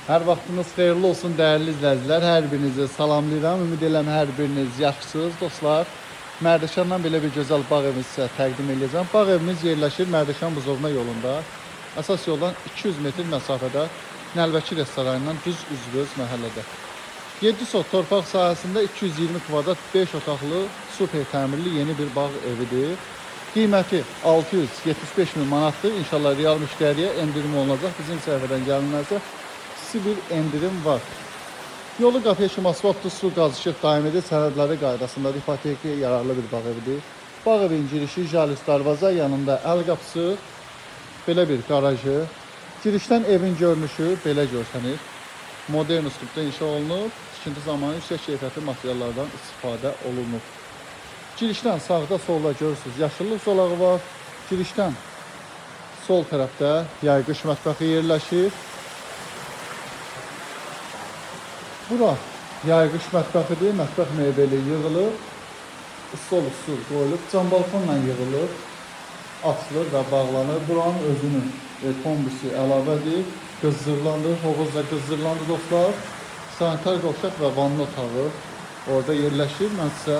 Hər vaxtınız xeyirli olsun dəyərli izləyicilər. Hər birinizi salamlayıram. Ümid edirəm hər biriniz yaxşısınız dostlar. Mərdəkandan belə bir gözəl bağ evimizi sizə təqdim edəcəm. Bağ evimiz yerləşir Mərdəkan Buzovna yolunda. Əsas yoldan 200 metr məsafədə Nəlbəki restoranından düz üzvöz məhəllədə. 7 sot torpaq sahəsində 220 kvadrat 5 otaqlı super təmirli yeni bir bağ evidir. Qiyməti 675 min manatdır. İnşallah real müştəriyə endirim olunacaq. Bizim səhifədən gəlinməzsə bir endirim var. Yolu qapıya kimi asfaltlı su, qaz, işıq daimidir. Sənədləri qaydasında ipoteki yararlı bir bağ evidir. Bağ evin girişi jalüz darvaza, yanında əl qapısı, belə bir qarajı. Girişdən evin görünüşü belə görsənir. Modern üslubda inşa olunub. Tikinti zamanı yüksək keyfiyyətli materiallardan istifadə olunub. Girişdən sağda solda görürsünüz yaşıllıq zolağı var. Girişdən sol tərəfdə yayqış mətbəxi yerləşir. Bura yayğış mətbəxidir. Mətbəx mebeli yığılıb, stol üstü qoyulub, cam balkonla yığılıb, açılır və bağlanır. Buranın özünün kombisi əlavədir. Qızdırlandı, hovuzla qızdırlandı dostlar. Sanitar qovşaq və vanna otağı orada yerləşir. Mən sizə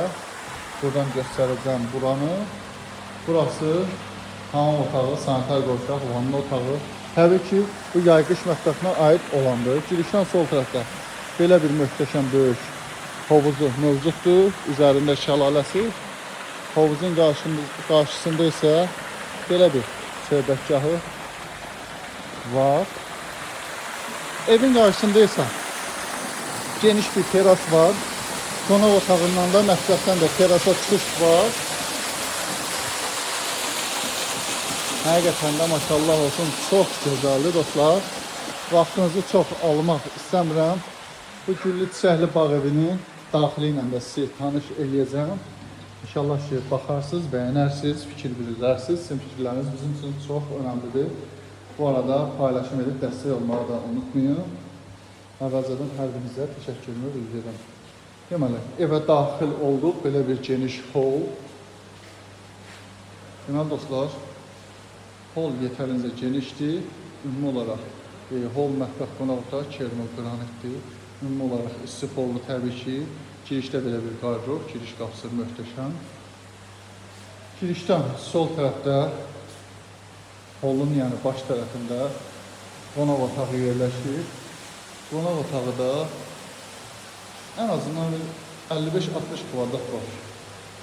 buradan göstərəcəm buranı. Burası hamam otağı, sanitar qovşaq, vanna otağı. Təbii ki, bu yayğış mətbəxinə aid olandır. Girişdən sol tərəfdə belə bir möhtəşəm böyük hovuzu mövcuddur. Üzərində şəlaləsi. Hovuzun qarşısında isə belə bir söhbətgahı var. Evin qarşısında isə geniş bir teras var. Qonaq otağından da, mətbəxdən də terasa çıxış var. Həqiqətən də maşallah olsun, çox gözəldir dostlar. Vaxtınızı çox almaq istəmirəm. Bu güllü çiçəkli bağ evinin daxili ilə də sizi tanış eləyəcəm. İnşallah ki, baxarsınız, bəyənərsiniz, fikir bildirsiniz. Sizin fikirləriniz bizim üçün çox önəmlidir. Bu arada paylaşım edib dəstək olmağı da unutmayın. Əvvəlcədən hər birinizə təşəkkürümü bildirirəm. Deməli, evə daxil olduq, belə bir geniş hol. Deməli dostlar, hol yetərincə genişdir. Ümumi olaraq hol mətbəx qonaq otaq kermol qranitdir. Ümumi olaraq istifolu təbii ki, girişdə belə bir qarrob, giriş qapısı möhtəşəm. Girişdən sol tərəfdə, holun yəni baş tərəfində qonaq otağı yerləşir. Qonaq otağı da ən azından 55-60 kvadrat var.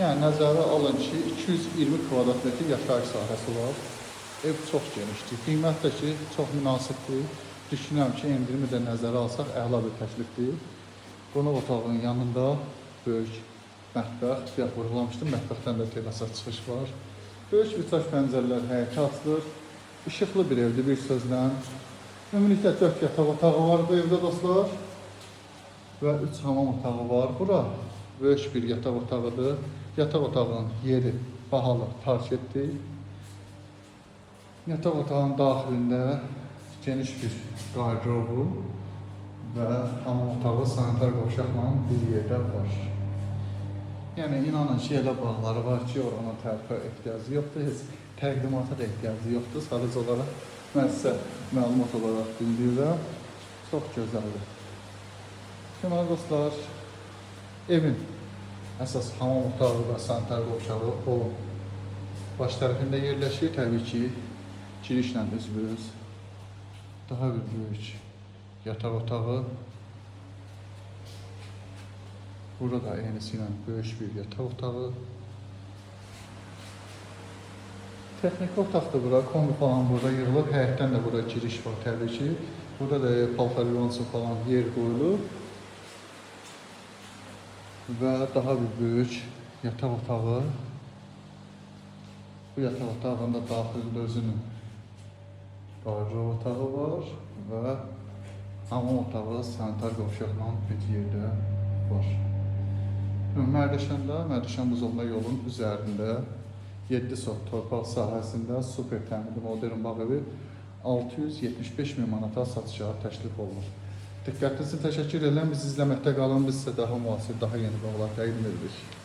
Yəni nəzərə alın ki, 220 kvadrat metr yaşayış sahəsi var. Ev çox genişdir. Qiymət də ki, çox münasibdir. Düşünürəm ki, endirimi də nəzərə alsaq əla bir təklifdir. Qonaq otağının yanında böyük mətbəx, vurğulamışdım, mətbəxdən də terasa çıxış var. Böyük bir taş pəncərələr həyətə açılır. İşıqlı bir evdir bir sözlə. Ümumilikdə 4 yataq otağı var bu evdə dostlar. Və 3 hamam otağı var. Bura böyük bir yataq otağıdır. Yataq otağının yeri bahalı parketdir. Yataq otağının daxilində geniş bir qarrobu və hamam otağı sanitar qovşaqla bir yerdə var. Yəni inanın ki, elə bağları var ki, oranın tərifə ehtiyacı yoxdur, heç təqdimata da ehtiyacı yoxdur. Sadəcə olaraq mən sizə məlumat olaraq bildirirəm. Çox gözəldir. Deməli dostlar, evin əsas hamam otağı və sanitar qovşağı olun baş tərəfində yerləşir. Təbii ki, girişlə üzvüz. Daha bir böyük yataq otağı. Burada eynisi ilə böyük bir yataq otağı. Texniki otaqdır bura, kombi falan burada yığılıb. Həyətdən də burada giriş var təbii ki. Burada da paltaryonsu falan yer qoyulub. Və daha bir böyük yataq otağı. Bu yataq otağında daxilində özünün qarrob otağı var və hamam otağı sanitar qovşaqla bir yerdə var. Mərdəkanda, Mərdəkan Buzovna yolun üzərində 7 sot torpaq sahəsində super təmirli modern bağ evi 675 min manata satışa təklif olunur. Diqqətiniz üçün təşəkkür edirəm. Biz izləməkdə qalın. Biz sizə daha müasir, daha yeni bağlar təqdim edirik.